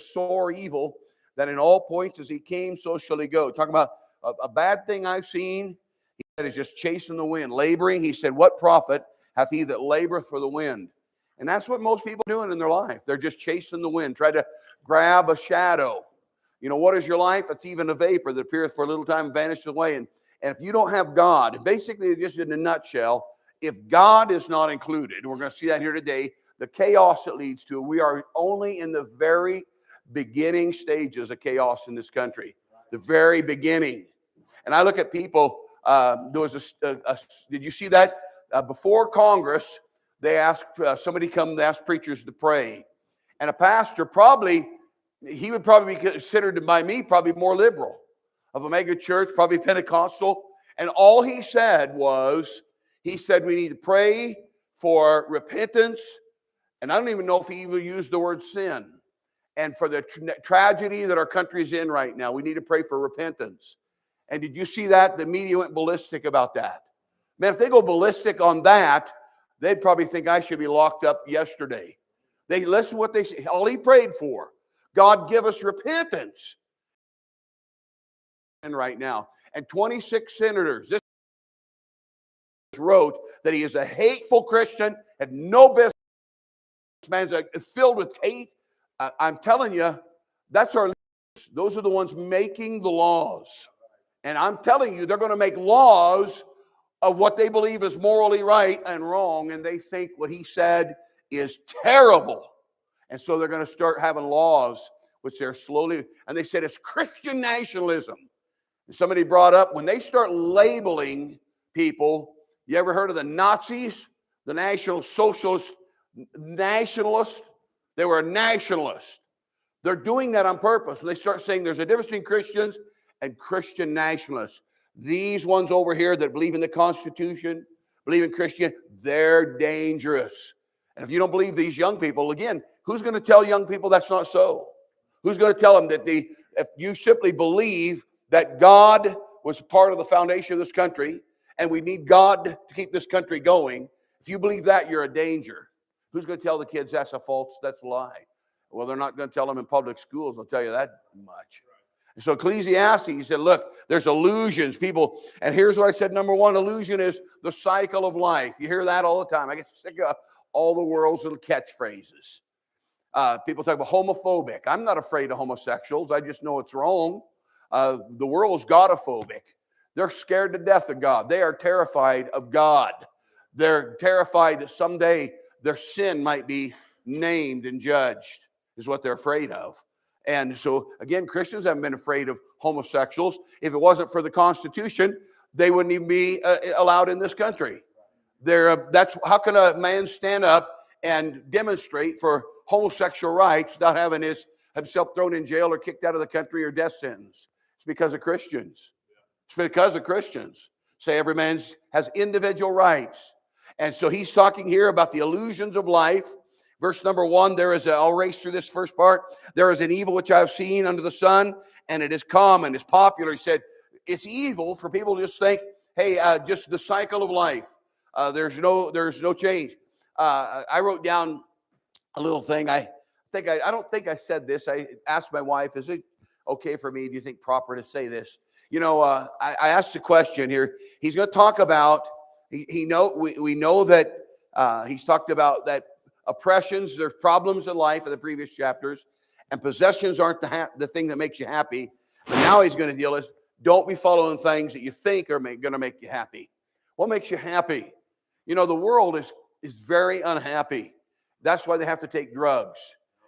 sore evil, that in all points as he came, so shall he go. Talking about a bad thing I've seen, he said, is just chasing the wind, laboring. He said, what profit hath he that laboreth for the wind? And that's what most people are doing in their life. They're just chasing the wind, try to grab a shadow. You know, what is your life? It's even a vapor that appeareth for a little time and vanisheth away. And if you don't have God, basically just in a nutshell, if God is not included, we're going to see that here today, the chaos it leads to, we are only in the very beginning stages of chaos in this country. The very beginning. And I look at people, there was did you see that? Before Congress, they asked, somebody come, they asked preachers to pray. And a pastor he would probably be considered by me probably more liberal, of a mega church, probably Pentecostal. And all he said was, he said we need to pray for repentance. And I don't even know if he even used the word sin. And for the tragedy that our country's in right now, we need to pray for repentance. And did you see that? The media went ballistic about that. Man, if they go ballistic on that, they'd probably think I should be locked up yesterday. They listen to what they say. All he prayed for, God give us repentance. And right now, and 26 senators this wrote that he is a hateful Christian, had no business. This man's filled with hate. I'm telling you, that's our leaders. Those are the ones making the laws. And I'm telling you, they're going to make laws of what they believe is morally right and wrong, and they think what he said is terrible. And so they're going to start having laws, which they're slowly, and they said it's Christian nationalism. And somebody brought up, when they start labeling people, you ever heard of the Nazis? The National Socialist nationalists? They were a nationalist. They're doing that on purpose. They start saying there's a difference between Christians and Christian nationalists. These ones over here that believe in the Constitution, believe in Christian, they're dangerous. And if you don't believe these young people, again, who's going to tell young people that's not so? Who's going to tell them that if you simply believe that God was part of the foundation of this country and we need God to keep this country going, if you believe that, you're a danger. Who's going to tell the kids that's that's a lie? Well, they're not going to tell them in public schools, I'll tell you that much. So Ecclesiastes, he said, look, there's illusions, people. And here's what I said, number one, illusion is the cycle of life. You hear that all the time. I get sick of all the world's little catchphrases. People talk about homophobic. I'm not afraid of homosexuals. I just know it's wrong. The world's godophobic. They're scared to death of God. They are terrified of God. They're terrified that someday their sin might be named and judged, is what they're afraid of. And so, again, Christians haven't been afraid of homosexuals. If it wasn't for the Constitution, they wouldn't even be allowed in this country. That's how can a man stand up and demonstrate for homosexual rights without having himself thrown in jail or kicked out of the country or death sentence? It's because of Christians. It's because of Christians. Say every man has individual rights. And so he's talking here about the illusions of life. Verse number 1, I'll race through this first part. There is an evil which I have seen under the sun, and it is common, it's popular. He said, it's evil for people to just think, hey, just the cycle of life. There's no change. I wrote down a little thing. I don't think I said this. I asked my wife, is it okay for me? Do you think proper to say this? You know, I asked the question here. He's going to talk about, we know that he's talked about that oppressions, there's problems in life in the previous chapters, and possessions aren't the thing that makes you happy. But now he's going to deal with, don't be following things that you think are going to make you happy. What makes you happy? You know, the world is very unhappy. That's why they have to take drugs.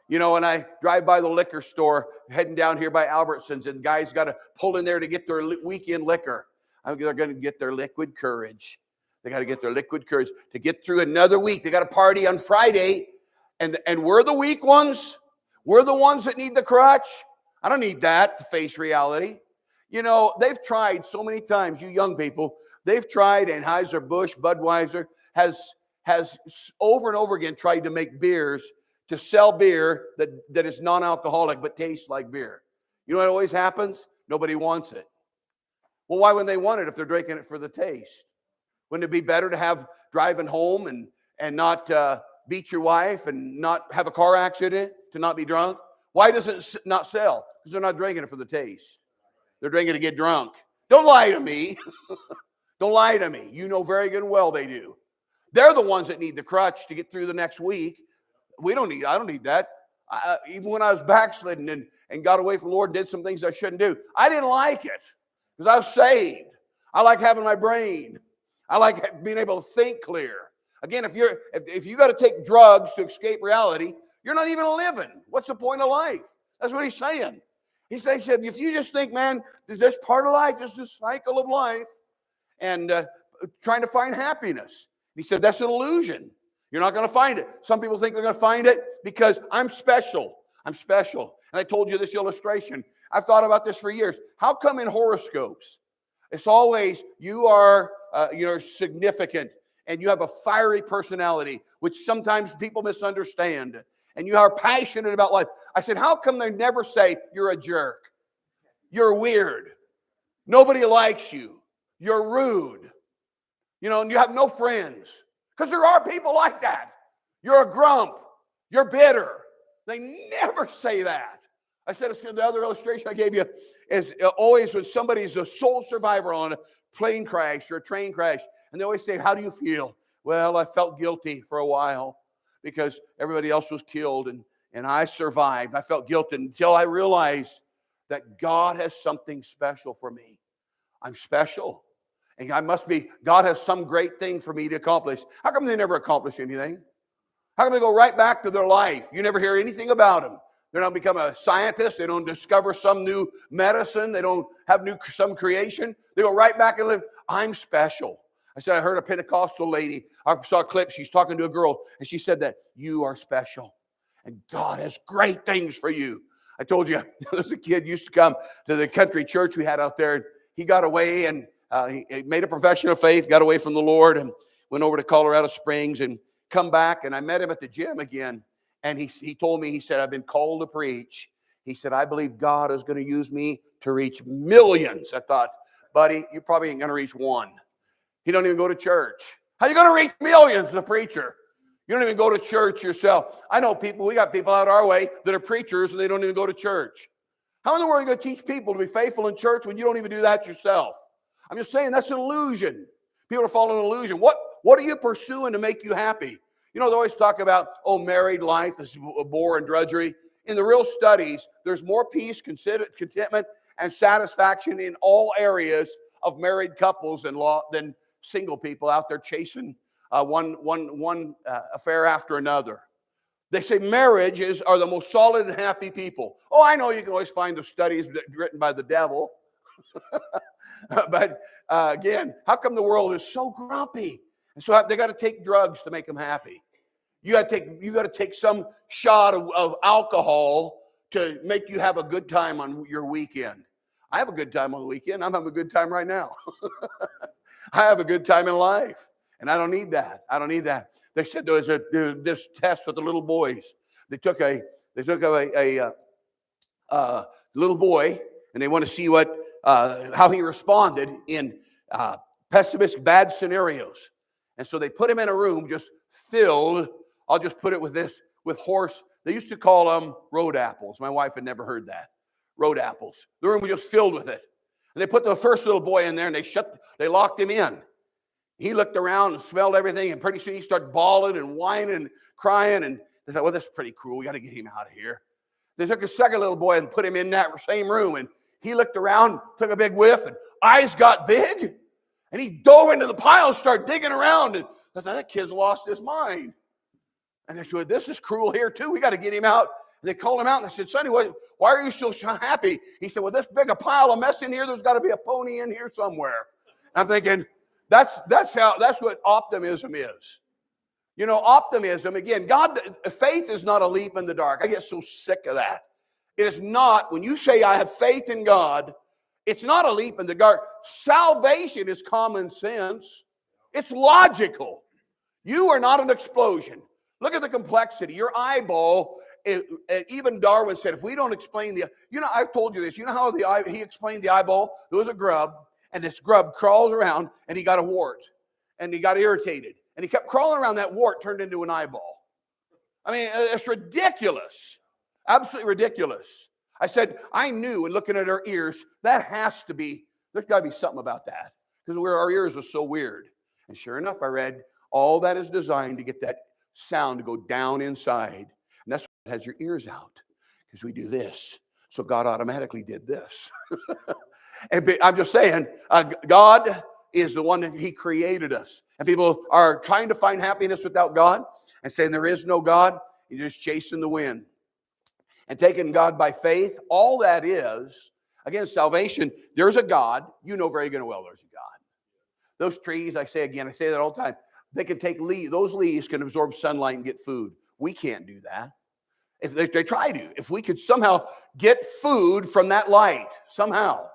You know, when I drive by the liquor store heading down here by Albertsons, and guys got to pull in there to get their weekend liquor. They're going to get their liquid courage. They got to get their liquid courage to get through another week. They got to party on Friday. And we're the weak ones. We're the ones that need the crutch. I don't need that to face reality. You know, they've tried so many times, you young people, they've tried, Anheuser-Busch, Budweiser has over and over again tried to make beers, to sell beer that is non-alcoholic but tastes like beer. You know what always happens? Nobody wants it. Well, why wouldn't they want it if they're drinking it for the taste? Wouldn't it be better to have driving home and not beat your wife and not have a car accident, to not be drunk? Why does it not sell? Because they're not drinking it for the taste. They're drinking to get drunk. Don't lie to me. Don't lie to me. You know very good and well they do. They're the ones that need the crutch to get through the next week. I don't need that. Even when I was backslidden and got away from the Lord, did some things I shouldn't do, I didn't like it because I was saved. I like having my brain. I like being able to think clear. Again, if you got to take drugs to escape reality, you're not even living. What's the point of life? That's what he's saying. He said, if you just think, man, this part of life is this cycle of life and trying to find happiness. He said, that's an illusion. You're not going to find it. Some people think they're going to find it because I'm special. I'm special. And I told you this illustration. I've thought about this for years. How come in horoscopes, it's always you are significant and you have a fiery personality, which sometimes people misunderstand, and you are passionate about life. I said, how come they never say you're a jerk? You're weird. Nobody likes you. You're rude. And you have no friends. Because there are people like that. You're a grump. You're bitter. They never say that. I said, the other illustration I gave you is always when somebody's a sole survivor on a plane crash or a train crash, and they always say, how do you feel? Well, I felt guilty for a while because everybody else was killed and I survived. I felt guilty until I realized that God has something special for me. I'm special. And God has some great thing for me to accomplish. How come they never accomplish anything? How come they go right back to their life? You never hear anything about them. They don't become a scientist. They don't discover some new medicine. They don't have some creation. They go right back and live. I'm special. I said, I heard a Pentecostal lady. I saw a clip. She's talking to a girl, and she said that you are special, and God has great things for you. I told you, there's a kid used to come to the country church we had out there, and he got away, and he made a profession of faith, got away from the Lord, and went over to Colorado Springs, and come back, and I met him at the gym again, and he told me, he said, I've been called to preach. He said, I believe God is going to use me to reach millions. I thought, buddy, you probably ain't going to reach one. He don't even go to church. How are you going to reach millions as a preacher? You don't even go to church yourself. I know people, we got people out our way that are preachers and they don't even go to church. How in the world are you going to teach people to be faithful in church when you don't even do that yourself? I'm just saying that's an illusion. People are following an illusion. What are you pursuing to make you happy? They always talk about, married life is a bore and drudgery. In the real studies, there's more peace, contentment, and satisfaction in all areas of married couples than single people out there chasing one affair after another. They say marriages are the most solid and happy people. Oh, I know you can always find the studies written by the devil. But again, how come the world is so grumpy? And so they got to take drugs to make them happy. You got to take some shot of alcohol to make you have a good time on your weekend. I have a good time on the weekend. I'm having a good time right now. I have a good time in life, and I don't need that. I don't need that. They said there was this test with the little boys. They took a little boy, and they want to see how he responded in pessimistic, bad scenarios. And so they put him in a room just filled. I'll just put it with horse. They used to call them road apples. My wife had never heard that. Road apples. The room was just filled with it. And they put the first little boy in there and they locked him in. He looked around and smelled everything, and pretty soon he started bawling and whining and crying. And they thought, well, this is pretty cruel. We got to get him out of here. They took a second little boy and put him in that same room, and he looked around, took a big whiff, and eyes got big. And he dove into the pile and started digging around. And I thought, that kid's lost his mind. And they said, this is cruel here too. We got to get him out. And they called him out and they said, Sonny, why are you so happy? He said, well, this big a pile of mess in here, there's got to be a pony in here somewhere. And I'm thinking, that's what optimism is. Optimism, again, faith is not a leap in the dark. I get so sick of that. It is not, when you say I have faith in God, it's not a leap in the dark. Salvation is common sense. It's logical. You are not an explosion. Look at the complexity. Your eyeball, even Darwin said, if we don't explain I've told you this. You know how he explained the eyeball? There was a grub, and this grub crawls around, and he got a wart, and he got irritated. And he kept crawling around. That wart turned into an eyeball. I mean, it's ridiculous. Absolutely ridiculous. I said, I knew in looking at her ears, there's got to be something about that. Because our ears are so weird. And sure enough, I read, all that is designed to get that sound to go down inside. And that's what has your ears out. Because we do this. So God automatically did this. And I'm just saying, God is the one that He created us. And people are trying to find happiness without God and saying there is no God. You're just chasing the wind. And taking God by faith, all that is, again, salvation, there's a God. You know very good well there's a God. Those trees, I say that all the time, they can take leaves. Those leaves can absorb sunlight and get food. We can't do that. If they try to. If we could somehow get food from that light, somehow,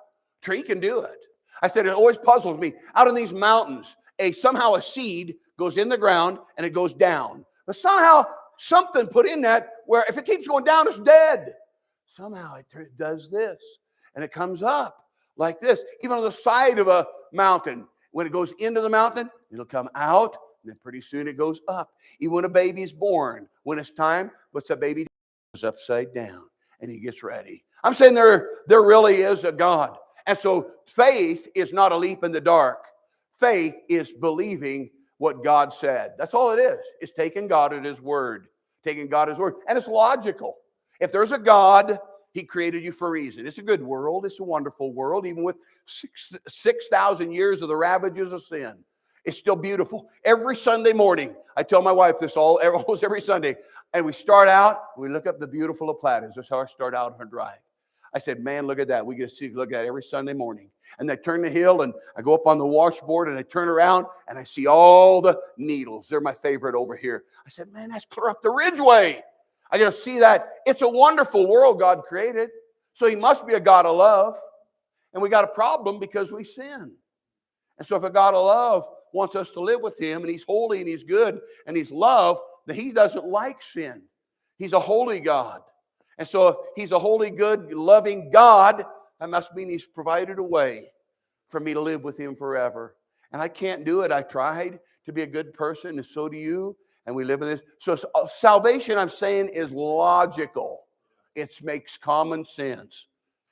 tree can do it. I said, it always puzzles me. Out in these mountains, somehow a seed goes in the ground and it goes down. But somehow something put in that where if it keeps going down, it's dead. Somehow it does this and it comes up like this. Even on the side of a mountain, when it goes into the mountain, it'll come out and then pretty soon it goes up. Even when a baby's born, when it's time, what's that baby do? Goes upside down and he gets ready. I'm saying there really is a God. And so faith is not a leap in the dark. Faith is believing what God said. That's all it is. It's taking God at His word. Taking God at His word. And it's logical. If there's a God, He created you for a reason. It's a good world. It's a wonderful world. Even with 6,000 years of the ravages of sin, it's still beautiful. Every Sunday morning, I tell my wife this almost every Sunday, and we start out, we look up the beautiful La Plata. That's how I start out on her drive. I said, man, look at that. We get to look at it every Sunday morning. And I turn the hill and I go up on the washboard and I turn around and I see all the needles. They're my favorite over here. I said, man, that's clear up the ridgeway. I get to see that. It's a wonderful world God created. So He must be a God of love. And we got a problem because we sin. And so if a God of love wants us to live with Him and He's holy and He's good and He's love, then He doesn't like sin. He's a holy God. And so if He's a holy, good, loving God, that must mean He's provided a way for me to live with Him forever. And I can't do it. I tried to be a good person, and so do you. And we live in this. So salvation, I'm saying, is logical. It makes common sense.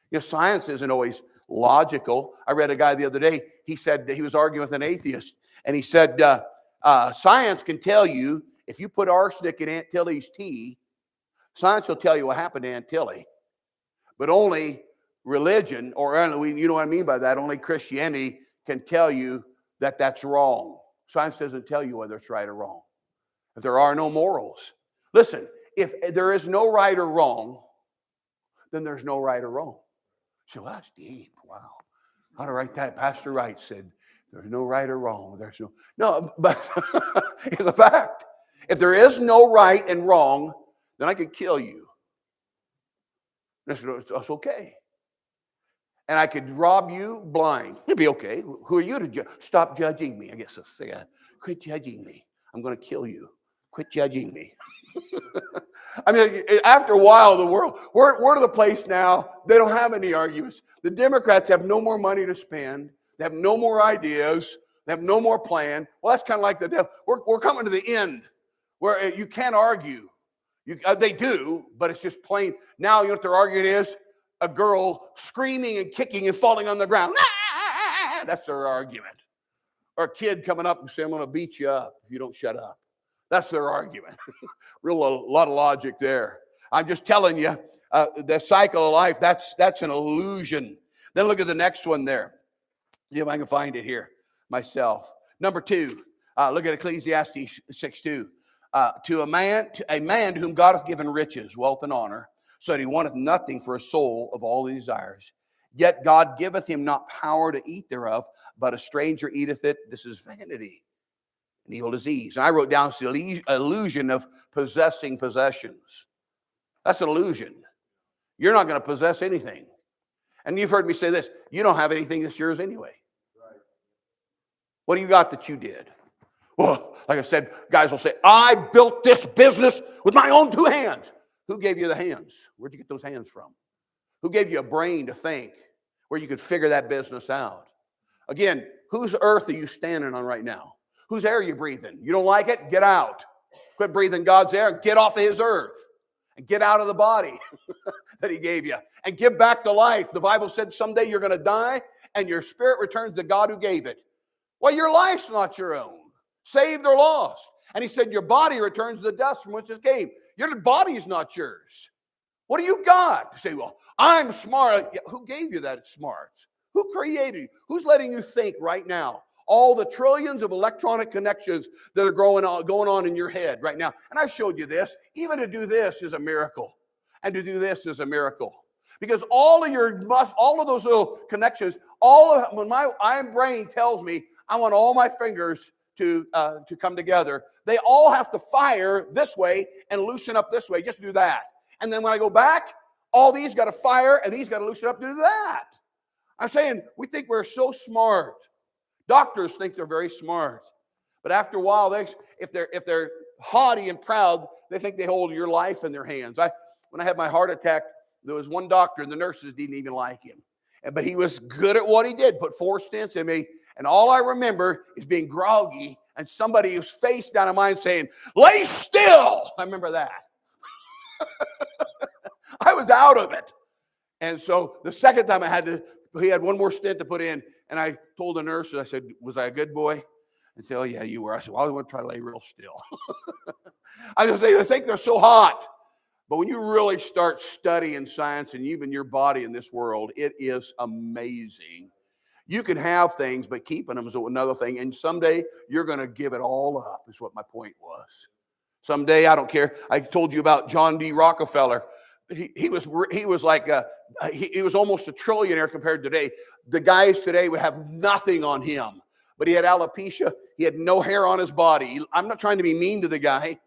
You know, science isn't always logical. I read a guy the other day. He said he was arguing with an atheist. And he said, science can tell you if you put arsenic in Aunt Tilly's tea, science will tell you what happened to Aunt Tilly. But only religion, or you know what I mean by that, only Christianity can tell you that that's wrong. Science doesn't tell you whether it's right or wrong. If there are no morals. Listen, if there is no right or wrong, then there's no right or wrong. So that's deep. Wow. How to write that? Pastor Reitz said, there's no right or wrong. No, but it's a fact. If there is no right and wrong, then I could kill you. That's okay. And I could rob you blind. It'd be okay. Who are you to judge? Stop judging me. I guess I'll say, quit judging me. I'm going to kill you. Quit judging me. I mean, after a while, the world, we're to the place now, they don't have any arguments. The Democrats have no more money to spend. They have no more ideas. They have no more plan. Well, that's kind of like the devil. We're coming to the end where you can't argue. They do, but it's just plain. Now, you know what their argument is? A girl screaming and kicking and falling on the ground. That's their argument. Or a kid coming up and saying, I'm going to beat you up if you don't shut up. That's their argument. A lot of logic there. I'm just telling you, the cycle of life, that's an illusion. Then look at the next one there. See if I can find it here myself. Number 2, look at Ecclesiastes 6:2. To a man to whom God hath given riches, wealth, and honor, so that he wanteth nothing for a soul of all his desires. Yet God giveth him not power to eat thereof, but a stranger eateth it. This is vanity, an evil disease. And I wrote down the illusion of possessing possessions. That's an illusion. You're not going to possess anything. And you've heard me say this, you don't have anything that's yours anyway. Right. What do you got that you did? Well, like I said, guys will say, I built this business with my own 2 hands. Who gave you the hands? Where'd you get those hands from? Who gave you a brain to think where you could figure that business out? Again, whose earth are you standing on right now? Whose air are you breathing? You don't like it? Get out. Quit breathing God's air. Get off of His earth. and get out of the body that he gave you and give back the life. The Bible said someday you're going to die and your spirit returns to God who gave it. Well, your life's not your own, saved or lost. And he said your body returns to the dust from which it came. Your body's not yours. What do you got? You say, well, I'm smart. Yeah, who gave you that smarts? Who created you? Who's letting you think right now? All the trillions of electronic connections that are going on in your head right now. And I showed you this. Even to do this is a miracle. And to do this is a miracle. Because all of those little connections, when my brain tells me I want all my fingers to come together, they all have to fire this way and loosen up this way. Just do that. And then when I go back, all these got to fire and these got to loosen up to do that. I'm saying we think we're so smart. Doctors think they're very smart. But after a while, if they're haughty and proud, they think they hold your life in their hands. When I had my heart attack, there was one doctor and the nurses didn't even like him. But he was good at what he did, put 4 stents in me. And all I remember is being groggy and somebody who's face down in mine saying, lay still. I remember that. I was out of it. And so the second time he had one more stent to put in. And I told the nurse, I said, was I a good boy? And said, oh, yeah, you were. I said, well, I want to try to lay real still. I just say, they think they're so hot. But when you really start studying science and even your body in this world, it is amazing. You can have things, but keeping them is another thing. And someday you're going to give it all up, is what my point was. Someday, I don't care. I told you about John D. Rockefeller. He was almost a trillionaire compared to today. The guys today would have nothing on him. But he had alopecia. He had no hair on his body. I'm not trying to be mean to the guy,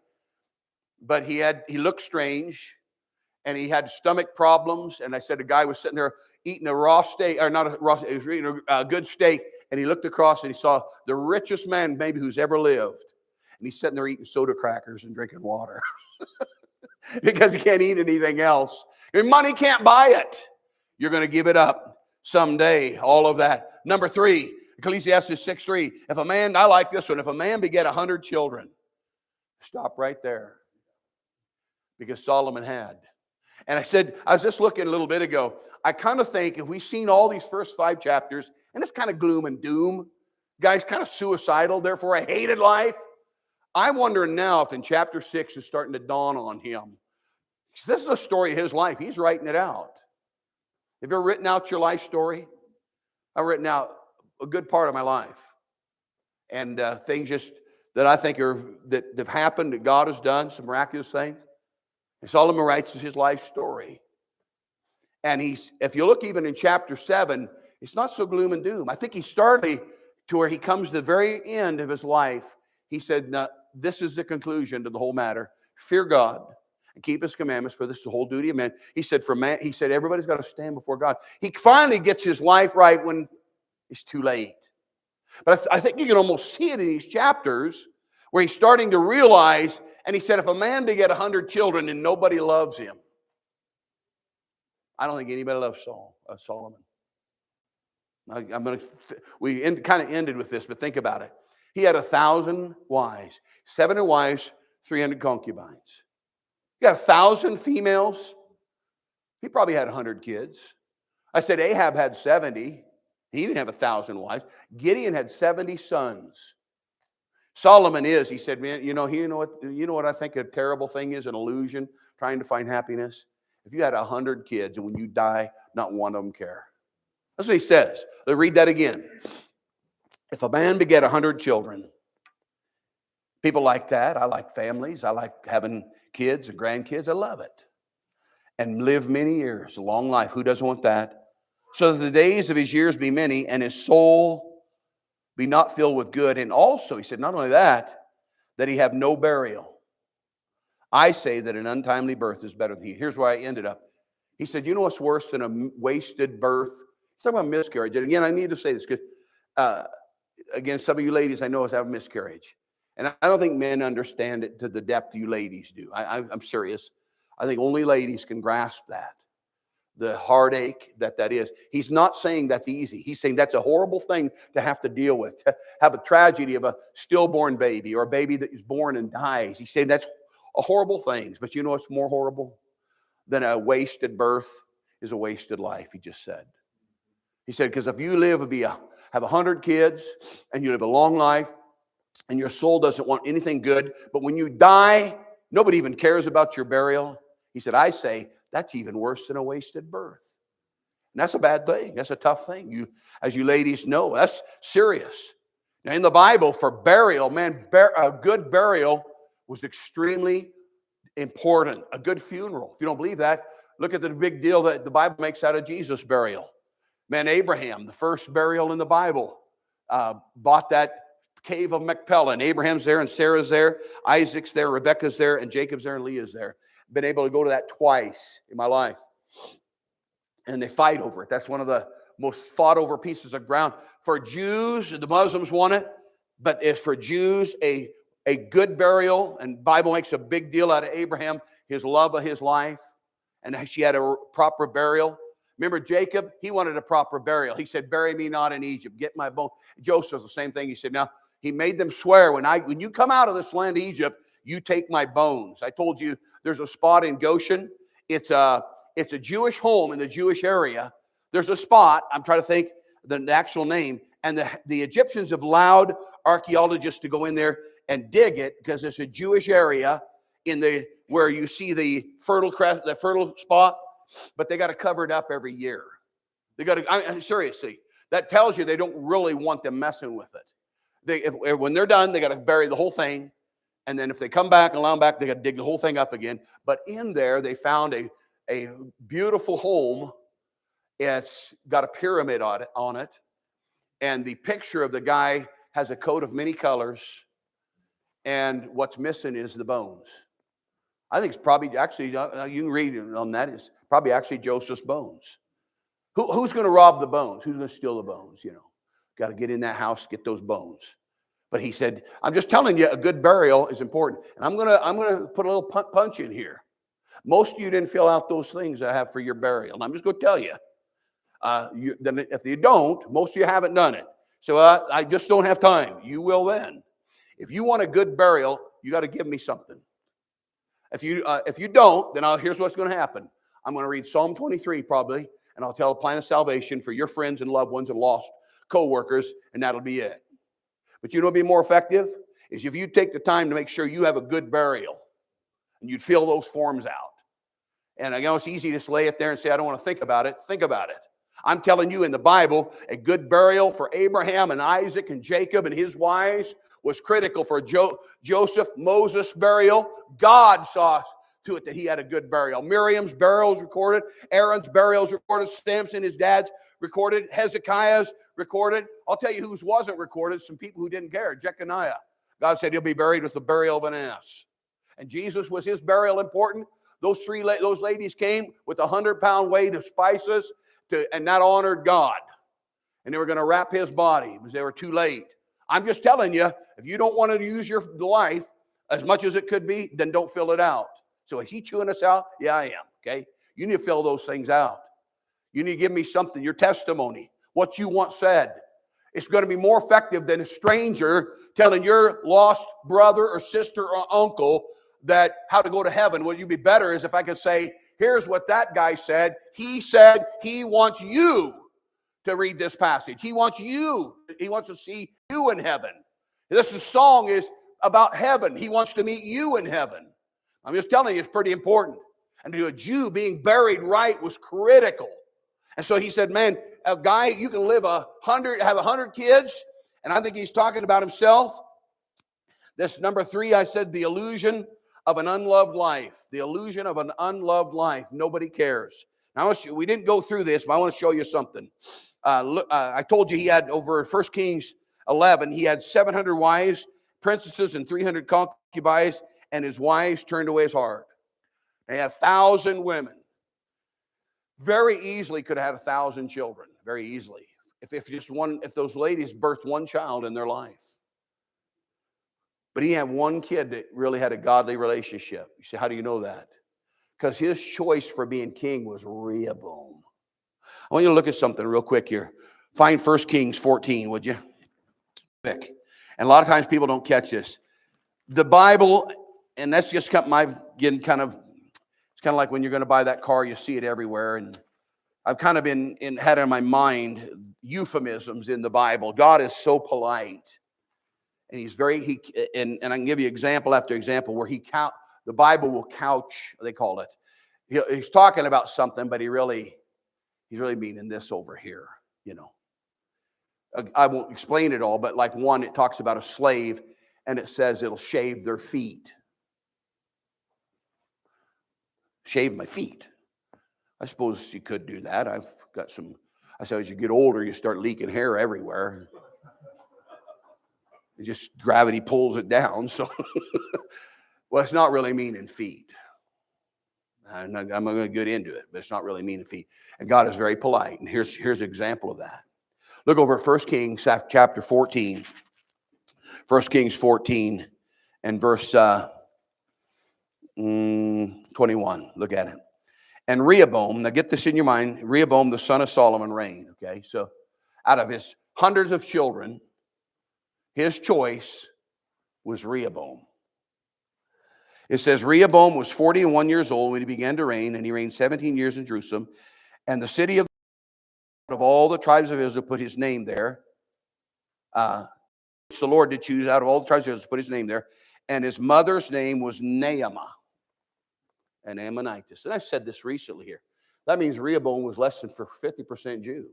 but he looked strange, and he had stomach problems. And I said the guy was sitting there eating a raw steak, or not a raw, he was eating a good steak, and he looked across and he saw the richest man maybe who's ever lived. And he's sitting there eating soda crackers and drinking water because he can't eat anything else. Your money can't buy it. You're going to give it up someday, all of that. Number 3, Ecclesiastes 6:3. I like this one. If a man beget 100 children, stop right there. Because Solomon had. And I was just looking a little bit ago, I kind of think if we've seen all these first 5 chapters, and it's kind of gloom and doom, guy's kind of suicidal, therefore I hated life. I'm wondering now if in chapter 6 is starting to dawn on him. This is a story of his life. He's writing it out. Have you ever written out your life story? I've written out a good part of my life. And things just that I think that have happened, that God has done, some miraculous things. And Solomon writes his life story. And if you look even in chapter 7, it's not so gloom and doom. I think he started to where he comes to the very end of his life. He said, no, this is the conclusion to the whole matter. Fear God and keep his commandments, for this is the whole duty of man. He said, everybody's got to stand before God. He finally gets his life right when it's too late. But I think you can almost see it in these chapters where he's starting to realize, and he said, if a man beget 100 children and nobody loves him, I don't think anybody loves Solomon. We kind of ended with this, but think about it. He had 1,000 wives, 700 wives, 300 concubines. He got 1,000 females. He probably had 100 kids. I said Ahab had 70. He didn't have 1,000 wives. Gideon had 70 sons. Solomon he said, man, you know what I think a terrible thing is, an illusion, trying to find happiness? If you had 100 kids and when you die, not one of them care. That's what he says. Let's read that again. If a man beget 100 children, people like that. I like families. I like having kids and grandkids. I love it. And live many years, a long life. Who doesn't want that? So that the days of his years be many and his soul be not filled with good. And also, he said, not only that he have no burial. I say that an untimely birth is better than he. Here's where I ended up. He said, you know what's worse than a wasted birth? He's talking about miscarriage. And again, I need to say this because, again, some of you ladies I know have a miscarriage. And I don't think men understand it to the depth you ladies do. I'm serious. I think only ladies can grasp that. The heartache that is. He's not saying that's easy. He's saying that's a horrible thing to have to deal with. To have a tragedy of a stillborn baby or a baby that is born and dies. He's saying that's horrible things. But you know what's more horrible than a wasted birth is a wasted life, he just said. He said, because if you live have 100 kids and you live a long life and your soul doesn't want anything good, but when you die, nobody even cares about your burial. He said, I say that's even worse than a wasted birth. And that's a bad thing. That's a tough thing. As you ladies know, that's serious. Now in the Bible, for burial, man, a good burial was extremely important. A good funeral. If you don't believe that, look at the big deal that the Bible makes out of Jesus' burial. Man, Abraham, the first burial in the Bible, bought that cave of Machpelah. And Abraham's there, and Sarah's there, Isaac's there, Rebekah's there, and Jacob's there, and Leah's there. Been able to go to that twice in my life. And they fight over it. That's one of the most fought over pieces of ground. For Jews, the Muslims want it, but it's for Jews a good burial, and the Bible makes a big deal out of Abraham, his love of his life, and she had a proper burial. Remember Jacob? He wanted a proper burial. He said, bury me not in Egypt. Get my bone. Joseph, the same thing. He said, now, he made them swear, when you come out of this land, Egypt, you take my bones. I told you there's a spot in Goshen. It's a Jewish home in the Jewish area. There's a spot, I'm trying to think the actual name, and the Egyptians have allowed archaeologists to go in there and dig it because it's a Jewish area where you see the fertile spot, but they got to cover it up every year. They got to, seriously, that tells you they don't really want them messing with it. When they're done, they got to bury the whole thing. And then if they come back and allow them back, they got to dig the whole thing up again. But in there, they found a beautiful home. It's got a pyramid on it. And the picture of the guy has a coat of many colors. And what's missing is the bones. I think it's probably actually, you can read on that, it's probably actually Joseph's bones. Who's going to rob the bones? Who's going to steal the bones? Got to get in that house, get those bones. But he said, I'm just telling you, a good burial is important. And I'm gonna put a little punch in here. Most of you didn't fill out those things I have for your burial. And I'm just going to tell you. Then if you don't, most of you haven't done it. So I just don't have time. You will then. If you want a good burial, you got to give me something. If you don't, then here's what's going to happen. I'm going to read Psalm 23 probably, and I'll tell a plan of salvation for your friends and loved ones and lost co-workers, and that'll be it. But you know what would be more effective? Is if you take the time to make sure you have a good burial, and you'd fill those forms out. And I know it's easy to just lay it there and say, I don't want to think about it. Think about it. I'm telling you, in the Bible, a good burial for Abraham and Isaac and Jacob and his wives was critical for Joseph, Moses' burial. God saw to it that he had a good burial. Miriam's burial is recorded. Aaron's burial is recorded. Samson, his dad's recorded. Hezekiah's recorded. I'll tell you whose wasn't recorded. Some people who didn't care. Jeconiah. God said he'll be buried with the burial of an ass. And Jesus, was his burial important? Those ladies came with 100-pound weight of spices, and that honored God. And they were going to wrap his body because they were too late. I'm just telling you, if you don't want to use your life as much as it could be, then don't fill it out. So is he chewing us out? Yeah, I am. Okay. You need to fill those things out. You need to give me something, your testimony, what you want said. It's going to be more effective than a stranger telling your lost brother or sister or uncle that how to go to heaven. What you'd be better is if I could say, here's what that guy said. He said he wants you to read this passage. He wants to see you in heaven. This song is about heaven. He wants to meet you in heaven. I'm just telling you, it's pretty important. And to a Jew, being buried right was critical. And so he said, man, a guy, you can live have 100 kids. And I think he's talking about himself. This number 3, I said, the illusion of an unloved life. The illusion of an unloved life. Nobody cares. Now, we didn't go through this, but I want to show you something. I told you he had over 1 Kings 11, he had 700 wives, princesses, and 300 concubines, and his wives turned away his heart. He had 1,000 women. Very easily could have had 1,000 children. Very easily. If those ladies birthed one child in their life. But he had one kid that really had a godly relationship. You say, how do you know that? Because his choice for being king was Rehoboam. I want you to look at something real quick here. Find 1 Kings 14, would you? Quick. And a lot of times people don't catch this. The Bible and that's just something I've getting kind of, it's kind of like when you're going to buy that car, you see it everywhere. And I've kind of had in my mind euphemisms in the Bible. God is so polite. And he's and I can give you example after example where the Bible will couch, they call it. He's talking about something, but he's really meaning this over here, you know. I won't explain it all, but like one, it talks about a slave and it says it'll shave their feet. Shave my feet. I suppose you could do that. I said, as you get older, you start leaking hair everywhere. It just gravity pulls it down. So, well, it's not really meaning feet. I'm not going to get into it, but it's not really meaning feet. And God is very polite. And here's an example of that. Look over at 1 Kings chapter 14. 1 Kings 14 and verse 21. Look at it. And Rehoboam, now get this in your mind, Rehoboam, the son of Solomon, reigned. Okay, so out of his hundreds of children, his choice was Rehoboam. It says Rehoboam was 41 years old when he began to reign, and he reigned 17 years in Jerusalem. And the city of all the tribes of Israel put his name there. The Lord did choose out of all the tribes of Israel to put his name there. And his mother's name was Naamah, an Ammonitess. And I've said this recently here. That means Rehoboam was less than 50% Jew.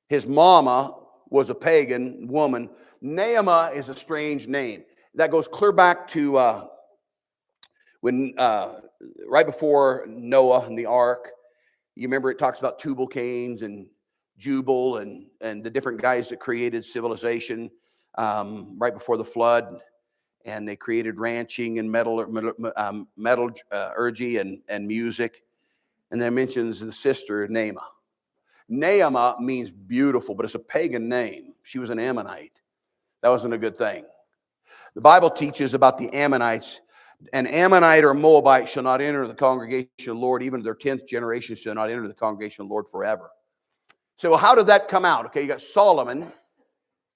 His mama was a pagan woman. Naamah is a strange name. That goes clear back to when right before Noah and the ark. You remember it talks about Tubal Cain's and Jubal and the different guys that created civilization right before the flood. And they created ranching and metallurgy and music. And then it mentions the sister, Naamah. Naamah means beautiful, but it's a pagan name. She was an Ammonite. That wasn't a good thing. The Bible teaches about the Ammonites. An Ammonite or Moabite shall not enter the congregation of the Lord. Even their 10th generation shall not enter the congregation of the Lord forever. So how did that come out? Okay, you got Solomon.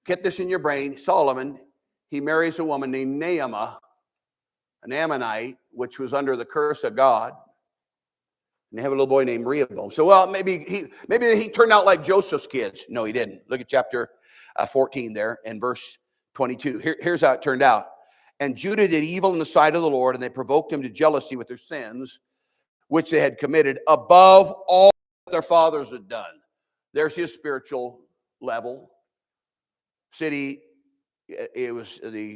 Get this in your brain. Solomon, he marries a woman named Naamah, an Ammonite, which was under the curse of God. And they have a little boy named Rehoboam. So, well, maybe he turned out like Joseph's kids. No, he didn't. Look at chapter 14 there and verse 22. Here's how it turned out. And Judah did evil in the sight of the Lord, and they provoked him to jealousy with their sins, which they had committed above all that their fathers had done. There's his spiritual level. The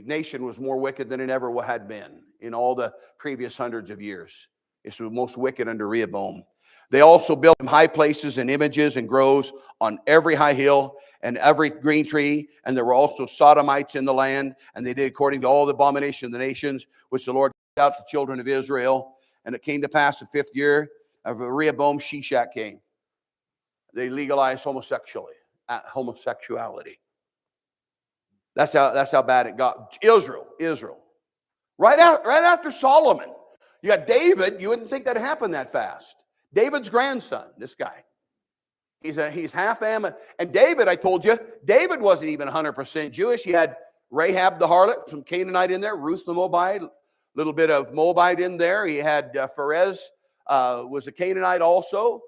nation was more wicked than it ever had been in all the previous hundreds of years. It's the most wicked under Rehoboam. They also built high places and images and groves on every high hill and every green tree. And there were also Sodomites in the land. And they did according to all the abomination of the nations, which the Lord gave out to the children of Israel. And it came to pass the 5th year of Rehoboam, Shishak came. They legalized homosexuality. That's how bad it got. Israel. Right after Solomon. You got David. You wouldn't think that happened that fast. David's grandson, this guy. He's half Ammon. And David, I told you, David wasn't even 100% Jewish. He had Rahab the harlot, some Canaanite in there, Ruth the Moabite, a little bit of Moabite in there. He had Pharez, was a Canaanite also.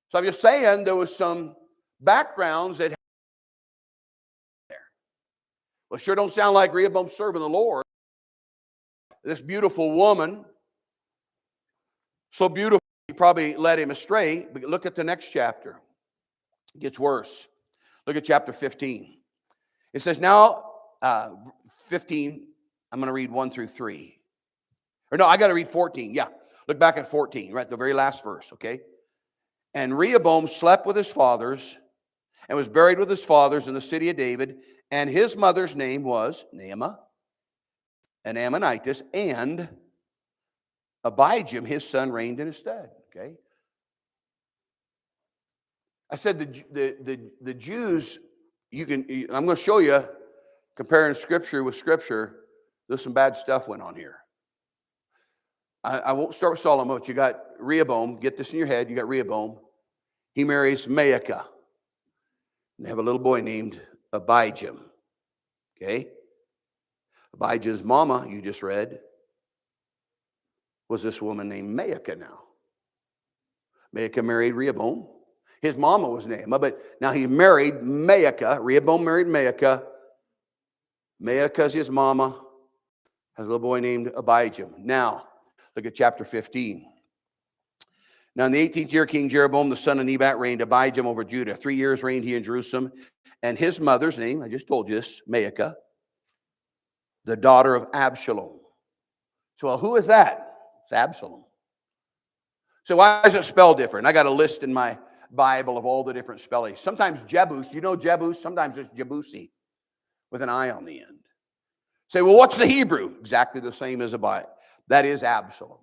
So I'm just saying there was some backgrounds that there. Well, sure don't sound like Rehoboam serving the Lord. This beautiful woman, so beautiful, he probably led him astray. But look at the next chapter. It gets worse. Look at chapter 15. It says, now, 15, I'm going to read 1 through 3. Or no, I got to read 14. Yeah, look back at 14, right, the very last verse, okay? And Rehoboam slept with his fathers and was buried with his fathers in the city of David. And his mother's name was Naamah, an Ammonitess, and Abijam, his son, reigned in his stead. Okay. I said the Jews, I'm going to show you, comparing scripture with scripture, there's some bad stuff went on here. I won't start with Solomon, but you got Rehoboam. Get this in your head. You got Rehoboam. He marries Maacah. They have a little boy named Abijam. Okay. Abijah's mama, you just read, was this woman named Maacah now. Maacah married Rehoboam. His mama was Naamah, but now he married Maacah. Rehoboam married Maacah. Maacah's his mama. Has a little boy named Abijah. Now, look at chapter 15. Now, in the 18th year, King Jeroboam, the son of Nebat, reigned Abijah over Judah. 3 years reigned he in Jerusalem. And his mother's name, I just told you this, Maacah, the daughter of Absalom. So, well, who is that? It's Absalom. So why is it spelled different? I got a list in my Bible of all the different spellings. Sometimes Jebus, you know Jebus? Sometimes it's Jebusi with an I on the end. Say, well, what's the Hebrew? Exactly the same as Abijah. That is Absalom.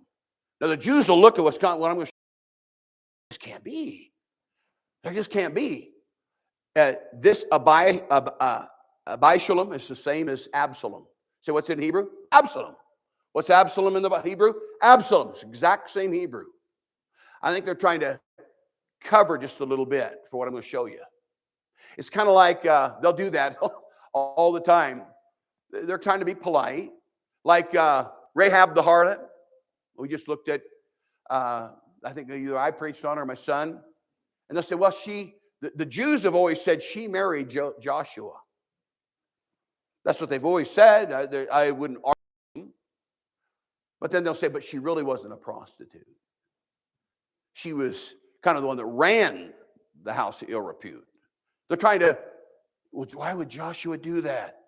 Now the Jews will look at what I'm going to show you. This can't be. There just can't be. This Abishalom is the same as Absalom. So what's in Hebrew? Absalom. What's Absalom in the Hebrew? Absalom. It's the exact same Hebrew. I think they're trying to cover just a little bit for what I'm going to show you. It's kind of like they'll do that all the time. They're trying to be polite. Like Rahab the harlot. We just looked at, I think either I preached on her or my son. And they'll say, well, the Jews have always said she married Joshua. That's what they've always said. I wouldn't argue. But then they'll say, but she really wasn't a prostitute. She was kind of the one that ran the house of ill repute. They're trying to, well, why would Joshua do that?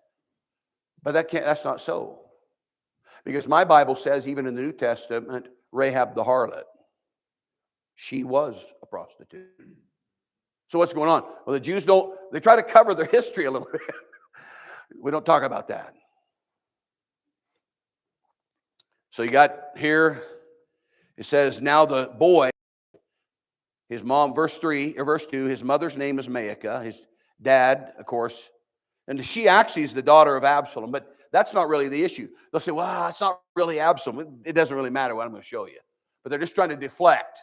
But that's not so. Because my Bible says, even in the New Testament, Rahab the harlot, she was a prostitute. So what's going on? Well, the Jews they try to cover their history a little bit. We don't talk about that. So you got here, it says, now the boy, his mom, verse 2, his mother's name is Maacah. His dad, of course, and she actually is the daughter of Absalom, but that's not really the issue. They'll say, well, it's not really Absalom. It doesn't really matter what I'm going to show you. But they're just trying to deflect.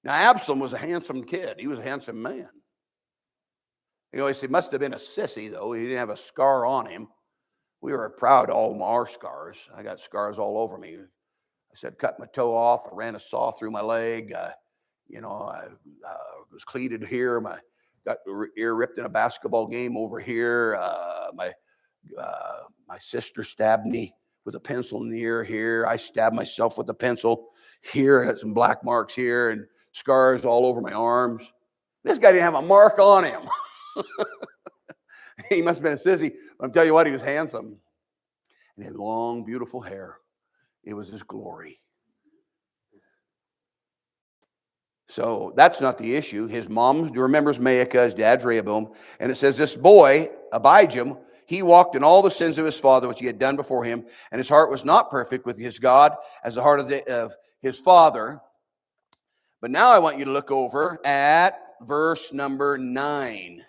Now, Absalom was a handsome kid. He was a handsome man. You know, he must have been a sissy, though. He didn't have a scar on him. We were proud of all our scars. I got scars all over me. I said, cut my toe off. I ran a saw through my leg. I was cleated here. My got ear ripped in a basketball game over here. My sister stabbed me with a pencil in the ear here. I stabbed myself with a pencil here. I had some black marks here and scars all over my arms. This guy didn't have a mark on him. He must have been a sissy. I'll tell you what, he was handsome. And he had long, beautiful hair. It was his glory. So that's not the issue. His mom remembers Maacah, his dad's Rehoboam. And it says this boy, Abijah, he walked in all the sins of his father, which he had done before him. And his heart was not perfect with his God as the heart of his father. But now I want you to look over at verse number 9.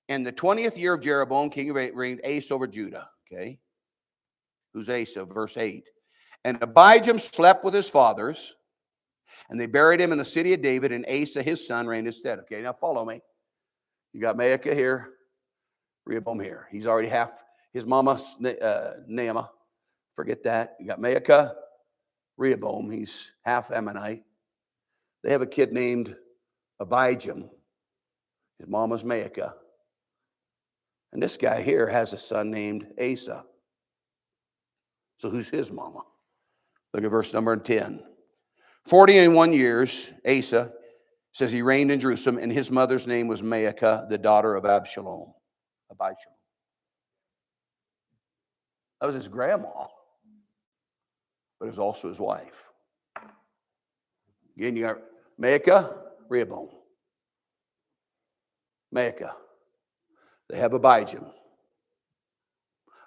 And the 20th year of Jeroboam, king of reigned Asa over Judah. Okay. Who's Asa? Verse 8. And Abijah slept with his fathers, and they buried him in the city of David, and Asa, his son, reigned instead. Okay, now follow me. You got Maacah here, Rehoboam here. He's already half his mama, Naamah. Forget that. You got Maacah, Rehoboam. He's half Ammonite. They have a kid named Abijah. His mama's Maacah. And this guy here has a son named Asa. So who's his mama? Look at verse number 10. 41 years, Asa says he reigned in Jerusalem, and his mother's name was Maacah, the daughter of Absalom. That was his grandma, but it was also his wife. Again, you got Maacah, Rehoboam. Maacah. They have Abijah.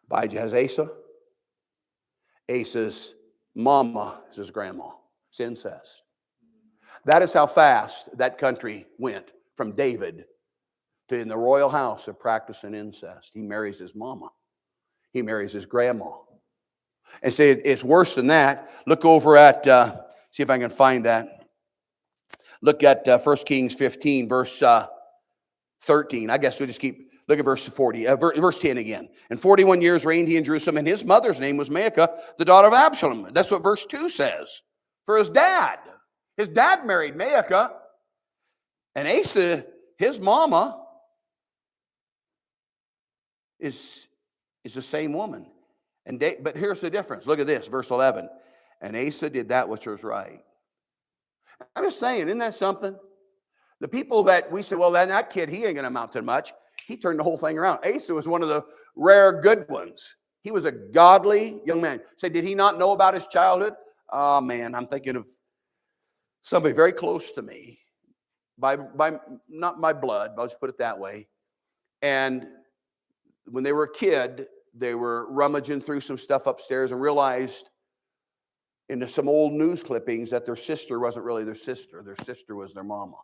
Abijah has Asa. Asa's mama is his grandma. It's incest. That is how fast that country went from David to in the royal house of practicing incest. He marries his mama. He marries his grandma. And say it's worse than that. Look over at, see if I can find that. Look at 1 Kings 15, verse 13. I guess we'll just keep, Look at verse 40, verse 10 again. And 41 years reigned he in Jerusalem, and his mother's name was Maacah, the daughter of Absalom. That's what verse 2 says. For his dad married Maacah, and Asa, his mama, is the same woman. But here's the difference. Look at this, verse 11. And Asa did that which was right. I'm just saying, isn't that something? The people that we say, well, that kid, he ain't going to amount to much. He turned the whole thing around. Asa was one of the rare good ones. He was a godly young man. Say, did he not know about his childhood? Oh, man, I'm thinking of somebody very close to me. By not my blood, but I'll just put it that way. And when they were a kid, they were rummaging through some stuff upstairs and realized in some old news clippings that their sister wasn't really their sister. Their sister was their mama.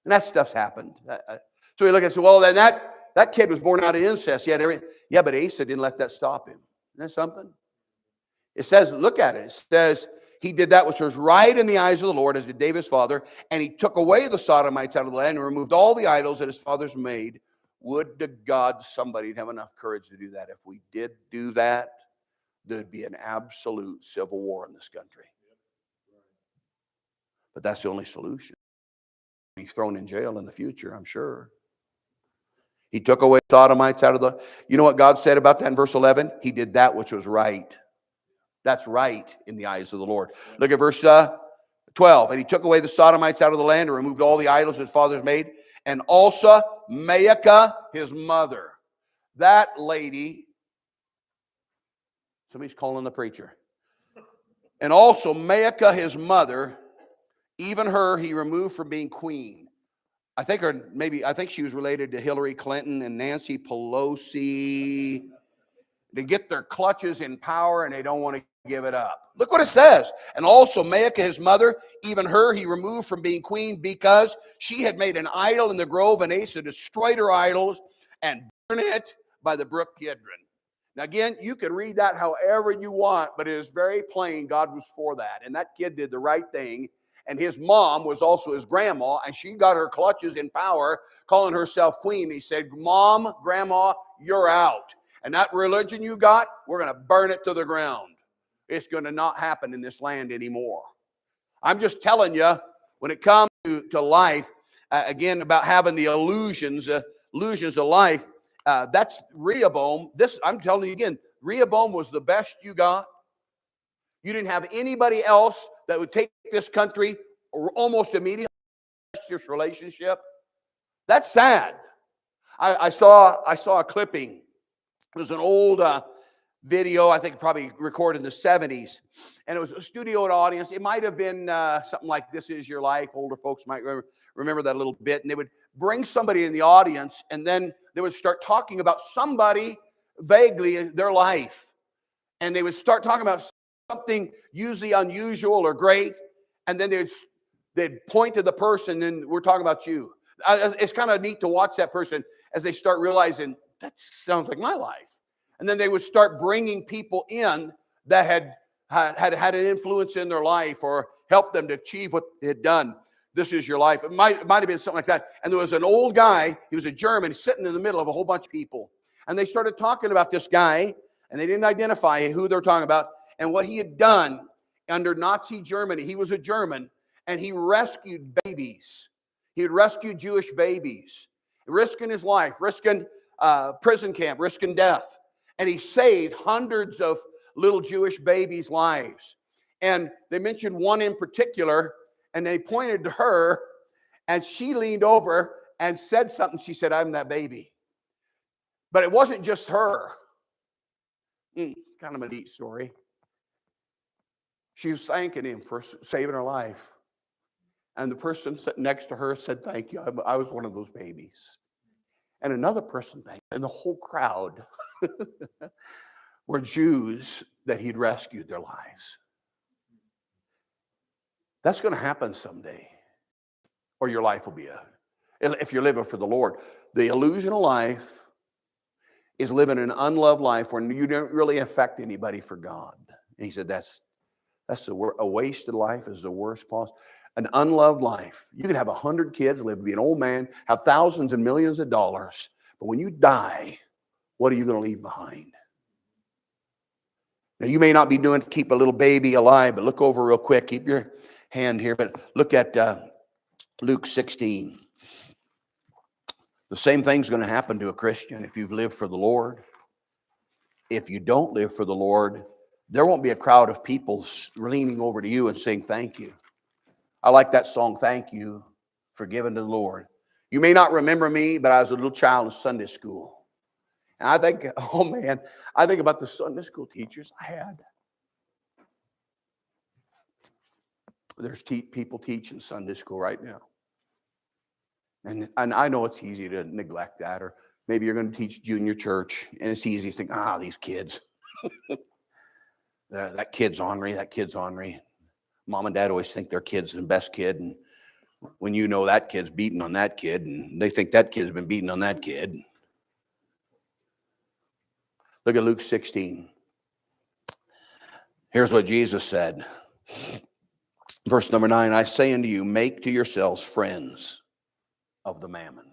And that stuff's happened. So we look at it and say, well, then that kid was born out of incest. Yeah, but Asa didn't let that stop him. Isn't that something? It says, look at it. It says, he did that which was right in the eyes of the Lord, as did David's father, and he took away the Sodomites out of the land and removed all the idols that his fathers made. Would to God somebody'd have enough courage to do that. If we did do that, there'd be an absolute civil war in this country. But that's the only solution. Be thrown in jail in the future, I'm sure. He took away Sodomites out of the... You know what God said about that in verse 11? He did that which was right. That's right in the eyes of the Lord. Look at verse 12. And he took away the Sodomites out of the land and removed all the idols his fathers made. And also Maacah, his mother. That lady... Somebody's calling the preacher. And also Maacah, his mother, even her he removed from being queen. I think she was related to Hillary Clinton and Nancy Pelosi. They get their clutches in power and they don't want to give it up. Look what it says. And also Maacah, his mother, even her he removed from being queen because she had made an idol in the grove, and Asa destroyed her idols and burned it by the brook Kidron. Now again, you can read that however you want, but it is very plain God was for that. And that kid did the right thing. And his mom was also his grandma, and she got her clutches in power, calling herself queen. He said, Mom, Grandma, you're out. And that religion you got, we're going to burn it to the ground. It's going to not happen in this land anymore. I'm just telling you, when it comes to life, again, about having the illusions of life, that's Rehoboam. I'm telling you again, Rehoboam was the best you got. You didn't have anybody else that would take this country almost immediately this relationship. That's sad. I saw a clipping. It was an old video, I think probably recorded in the 70s. And it was a studio audience. It might have been something like This Is Your Life. Older folks might remember that a little bit. And they would bring somebody in the audience, and then they would start talking about somebody vaguely in their life. And they would start talking about something usually unusual or great, and then they'd point to the person, and we're talking about you. It's kind of neat to watch that person as they start realizing, that sounds like my life. And then they would start bringing people in that had an influence in their life or helped them to achieve what they had done. This is your life. It might have been something like that. And there was an old guy, he was a German, sitting in the middle of a whole bunch of people. And they started talking about this guy, and they didn't identify who they're talking about and what he had done under Nazi Germany. He was a German, and he rescued babies. He had rescued Jewish babies, risking his life, risking prison camp, risking death. And he saved hundreds of little Jewish babies' lives. And they mentioned one in particular, and they pointed to her, and she leaned over and said something. She said, I'm that baby. But it wasn't just her. Kind of a neat story. She was thanking him for saving her life. And the person sitting next to her said, thank you. I was one of those babies. And another person thanked him. And the whole crowd were Jews that he'd rescued their lives. That's going to happen someday. Or your life will be if you're living for the Lord. The illusion of life is living an unloved life where you don't really affect anybody for God. And he said, that's a wasted life is the worst possible. An unloved life. You can have 100 kids, live to be an old man, have thousands and millions of dollars, But when you die, what are you going to leave behind? Now, you may not be doing to keep a little baby alive, but look over real quick. Keep your hand here, but look at Luke 16. The same thing's going to happen to a Christian if you've lived for the Lord. If you don't live for the Lord, there won't be a crowd of people leaning over to you and saying thank you. I like that song, Thank You for Giving to the Lord. You may not remember me, but I was a little child in Sunday school. And I think, oh man, I think about the Sunday school teachers I had. There's people teaching Sunday school right now. And I know it's easy to neglect that, or maybe you're going to teach junior church, and it's easy to think, these kids. that kid's ornery, that kid's ornery. Mom and dad always think their kid's the best kid, and when you know that kid's beating on that kid, and they think that kid's been beating on that kid. Look at Luke 16. Here's what Jesus said. Verse number 9, I say unto you, make to yourselves friends of the mammon.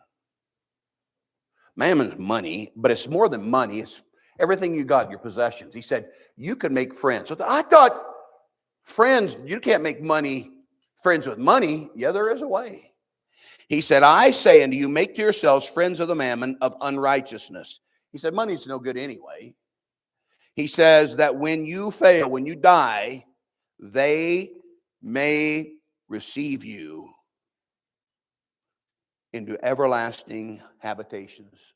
Mammon's money, but it's more than money. It's everything you got, your possessions. He said, you can make friends. So I thought friends, you can't make friends with money. Yeah, there is a way. He said, I say unto you, make to yourselves friends of the mammon of unrighteousness. He said, money's no good anyway. He says that when you fail, when you die, they may receive you into everlasting habitations.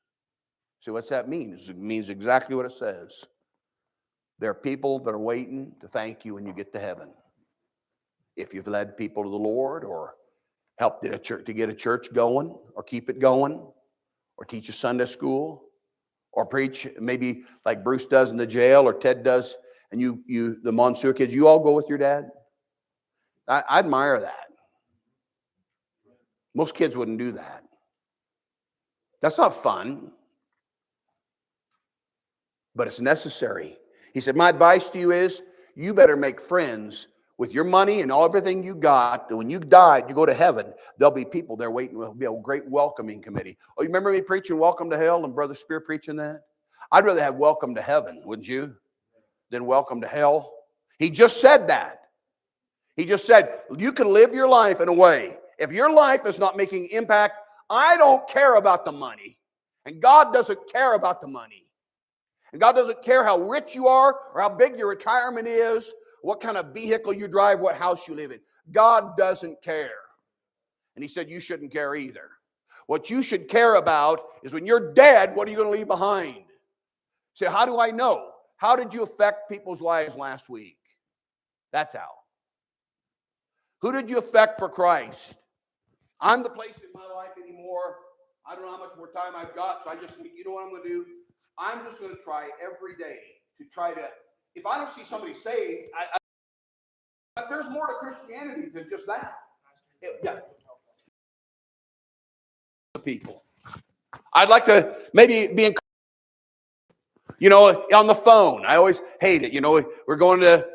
So what's that mean? It means exactly what it says. There are people that are waiting to thank you when you get to heaven. If you've led people to the Lord, or helped to get a church going, or keep it going, or teach a Sunday school, or preach, maybe like Bruce does in the jail, or Ted does, and you the Monsieur kids, you all go with your dad. I admire that. Most kids wouldn't do that. That's not fun, but it's necessary. He said, my advice to you is, you better make friends with your money and everything you got. And when you die, you go to heaven, there'll be people there waiting. There'll be a great welcoming committee. Oh, you remember me preaching Welcome to Hell and Brother Spear preaching that? I'd rather have Welcome to Heaven, wouldn't you, than Welcome to Hell? He just said that. He just said, you can live your life in a way. If your life is not making impact, I don't care about the money. And God doesn't care about the money. And God doesn't care how rich you are, or how big your retirement is, what kind of vehicle you drive, what house you live in. God doesn't care. And he said you shouldn't care either. What you should care about is when you're dead, what are you going to leave behind? Say, how do I know? How did you affect people's lives last week? That's how. Who did you affect for Christ? I'm the place in my life anymore. I don't know how much more time I've got, so I just think, you know what I'm going to do? I'm just going to try every day to try to, if I don't see somebody saved, but there's more to Christianity than just that. People. I'd like to maybe be on the phone. I always hate it. We're going to,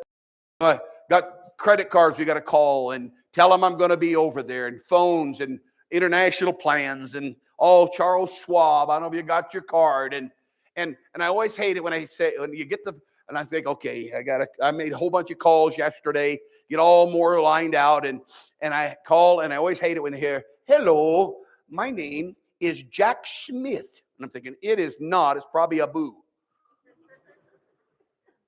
got credit cards we got to call and tell them I'm going to be over there, and phones and international plans and Charles Schwab. I don't know if you got your card, and I always hate it when you get and I think, okay, I made a whole bunch of calls yesterday, get all more lined out, and I call, and I always hate it when I hear, hello, my name is Jack Smith. And I'm thinking, it is not, it's probably a boo.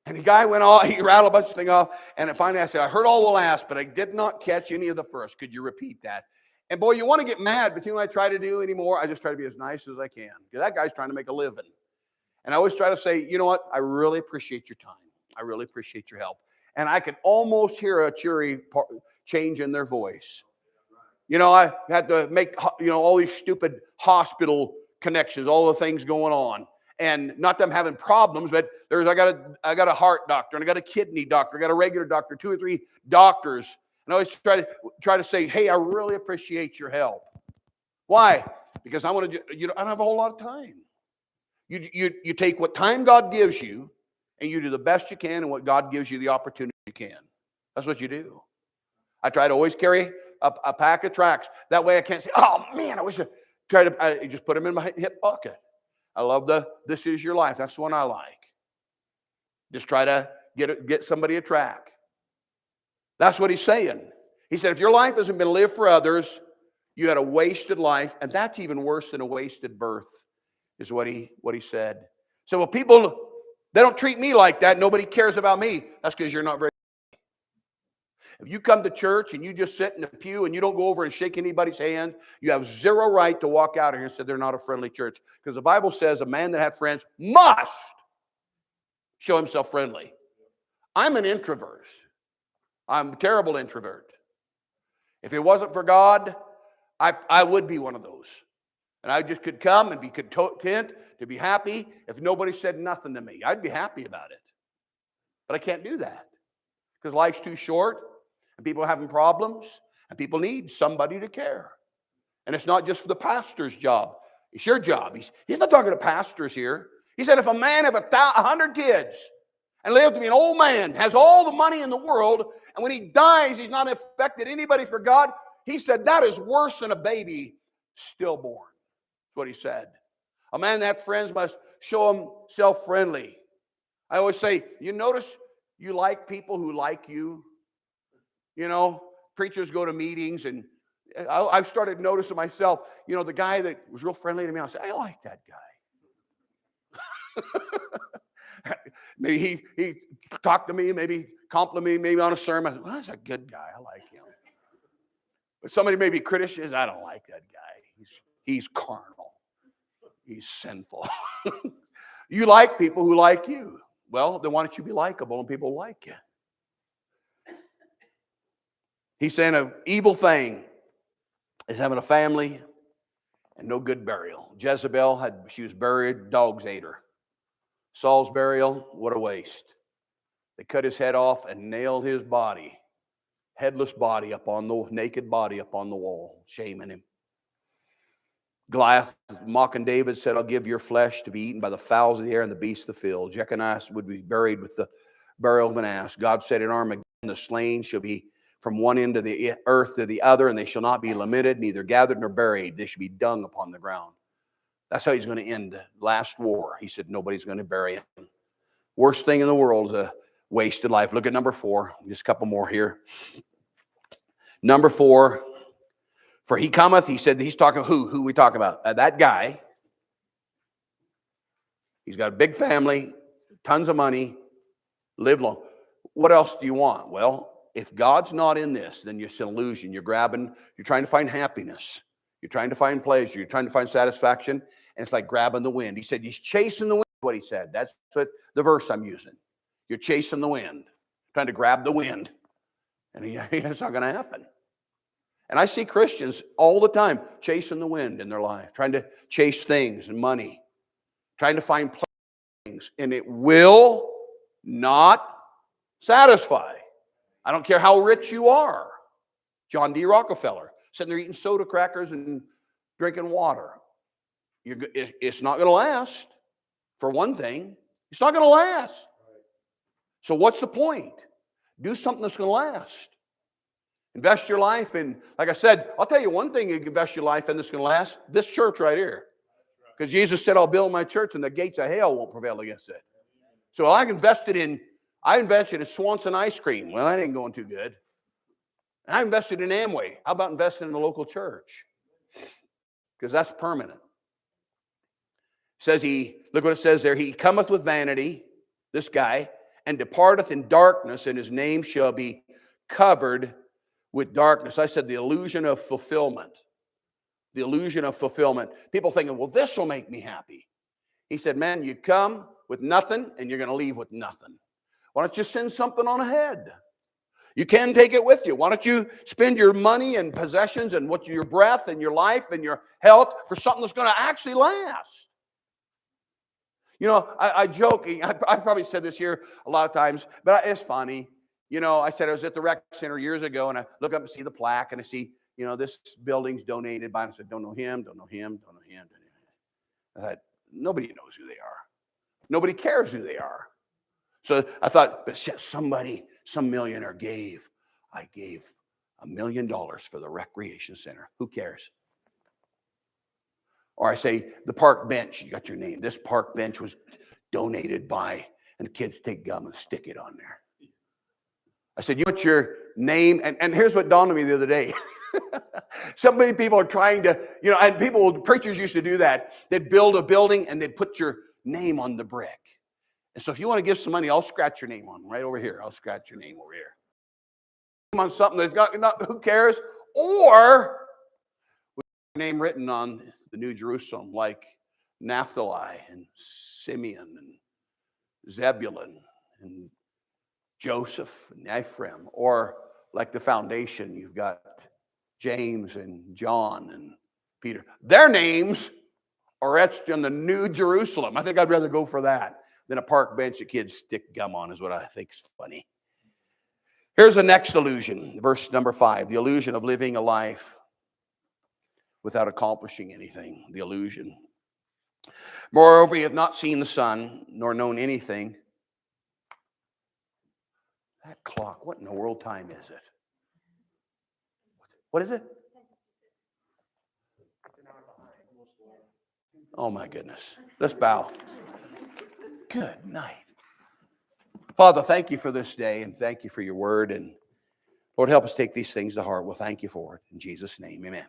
And the guy went off, he rattled a bunch of things off, and then finally I said, I heard all the last, but I did not catch any of the first. Could you repeat that? And boy, you want to get mad, but you know what I try to do anymore? I just try to be as nice as I can, because that guy's trying to make a living. And I always try to say, you know what? I really appreciate your time. I really appreciate your help. And I could almost hear a cheery change in their voice. I had to make, all these stupid hospital connections, all the things going on. And not them having problems, but I got a heart doctor, and I got a kidney doctor, I got a regular doctor, 2 or 3 doctors. And I always try to say, hey, I really appreciate your help. Why? Because I want to, I don't have a whole lot of time. You take what time God gives you, and you do the best you can, and what God gives you the opportunity you can. That's what you do. I try to always carry a pack of tracts. That way I can't say, oh man, I wish I just put them in my hip pocket. I love This Is Your Life. That's the one I like. Just try to get somebody a track. That's what he's saying. He said, if your life hasn't been lived for others, you had a wasted life, and that's even worse than a wasted birth, is what he said. So, well, people, they don't treat me like that. Nobody cares about me. That's because you're not very. If you come to church and you just sit in the pew and you don't go over and shake anybody's hand, you have zero right to walk out of here and say they're not a friendly church. Because the Bible says a man that has friends must show himself friendly. I'm an introvert. I'm a terrible introvert. If it wasn't for God, I would be one of those. And I just could come and be content to be happy if nobody said nothing to me. I'd be happy about it. But I can't do that because life's too short and people are having problems and people need somebody to care. And it's not just for the pastor's job. It's your job. He's not talking to pastors here. He said if a man have 100 kids and lived to be an old man, has all the money in the world, and when he dies, he's not affected anybody for God, he said that is worse than a baby stillborn. That's what he said. A man that has friends must show himself friendly. I always say, you notice you like people who like you. You know, preachers go to meetings, and I've started noticing myself, you know, the guy that was real friendly to me, I said, I like that guy. Maybe he talked to me, maybe complimented me, maybe on a sermon. Well, that's a good guy. I like him. But somebody maybe criticizes, I don't like that guy. He's carnal. He's sinful. You like people who like you. Well, then why don't you be likable and people like you? He's saying an evil thing is having a family and no good burial. Jezebel she was buried, dogs ate her. Saul's burial, what a waste. They cut his head off and nailed his body, headless body naked body up on the wall, shaming him. Goliath, mocking David, said, I'll give your flesh to be eaten by the fowls of the air and the beasts of the field. Jeconiah would be buried with the burial of an ass. God said in Armageddon, the slain shall be from one end of the earth to the other, and they shall not be lamented, neither gathered nor buried. They shall be dung upon the ground. That's how he's going to end the last war. He said nobody's going to bury him. Worst thing in the world is a wasted life. Look at number 4. Just a couple more here. Number 4. For he cometh, he said, he's talking who we talking about? That guy. He's got a big family, tons of money, live long. What else do you want? Well, if God's not in this, then you're an illusion. You're trying to find happiness. You're trying to find pleasure. You're trying to find satisfaction. And it's like grabbing the wind. He said, he's chasing the wind, what he said. That's what the verse I'm using. You're chasing the wind, trying to grab the wind. And it's not going to happen. And I see Christians all the time chasing the wind in their life, trying to chase things and money, trying to find things, and it will not satisfy. I don't care how rich you are. John D. Rockefeller, sitting there eating soda crackers and drinking water. It's not going to last. For one thing, it's not going to last. So what's the point? Do something that's going to last. Invest your life in, like I said, I'll tell you one thing you can invest your life in that's going to last. This church right here. Because Jesus said, I'll build my church and the gates of hell won't prevail against it. So I invested in Swanson ice cream. Well, that ain't going too good. And I invested in Amway. How about investing in the local church? Because that's permanent. Says look what it says there. He cometh with vanity, this guy, and departeth in darkness, and his name shall be covered with darkness. I said the illusion of fulfillment. The illusion of fulfillment. People thinking, well, this will make me happy. He said, man, you come with nothing, and you're going to leave with nothing. Why don't you send something on ahead? You can take it with you. Why don't you spend your money and possessions and your breath and your life and your health for something that's going to actually last? You know, I joke. I probably said this here a lot of times, but it's funny. You know, I said I was at the rec center years ago, and I look up and see the plaque, and I see, you know, this building's donated by, and I said, don't know him, don't know him, don't know him. I thought, nobody knows who they are. Nobody cares who they are. So I thought, but somebody, some millionaire gave. I gave $1 million for the recreation center. Who cares? Or I say, the park bench, you got your name. This park bench was donated by, and the kids take gum and stick it on there. I said, you want your name? And here's what dawned on me the other day. So many people are trying to, and preachers used to do that. They'd build a building and they'd put your name on the brick. And so if you want to give some money, I'll scratch your name on right over here. I'll scratch your name over here. On something that's not who cares? Or with your name written on the New Jerusalem, like Naphtali and Simeon and Zebulun and Joseph and Ephraim. Or like the foundation, you've got James and John and Peter. Their names are etched in the New Jerusalem. I think I'd rather go for that than a park bench that kids stick gum on, is what I think is funny. Here's the next illusion, verse number 5, the illusion of living a life without accomplishing anything, the illusion. Moreover, you have not seen the Son, nor known anything. That clock, what in the world time is it? What is it? Oh my goodness. Let's bow. Good night. Father, thank you for this day, and thank you for your word. And Lord, help us take these things to heart. Well, thank you for it. In Jesus' name, amen.